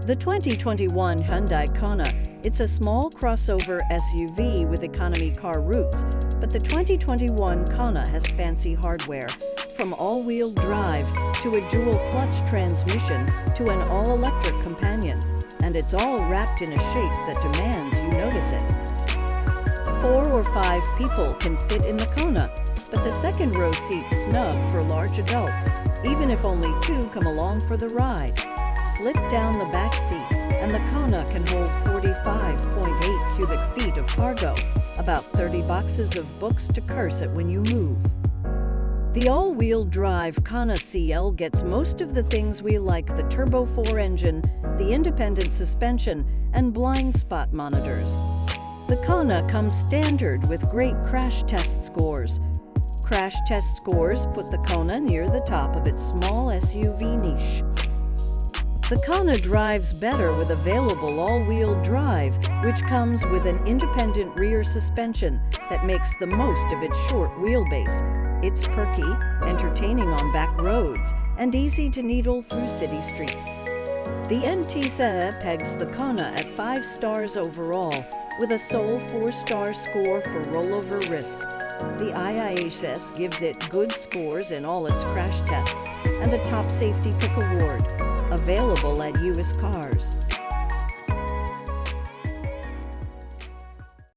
The 2021 Hyundai Kona. It's a small crossover SUV with economy car roots, but the 2021 Kona has fancy hardware, from all-wheel drive to a dual-clutch transmission to an all-electric companion, and it's all wrapped in a shape that demands you notice it. 4 or 5 people can fit in the Kona, but the second row seat's snug for large adults, even if only 2 come along for the ride. Flip down the back seat, and the Kona can hold 45.8 cubic feet of cargo, about 30 boxes of books to curse at when you move. The all-wheel drive Kona CL gets most of the things we like: the Turbo 4 engine, the independent suspension, and blind spot monitors. The Kona comes standard with great crash test scores. Crash test scores put the Kona near the top of its small SUV niche. The Kona drives better with available all-wheel drive, which comes with an independent rear suspension that makes the most of its short wheelbase. It's perky, entertaining on back roads, and easy to needle through city streets. The NTSA pegs the Kona at 5 stars overall, with a sole 4-star score for rollover risk. The IIHS gives it good scores in all its crash tests and a top safety pick award. Available at US Cars.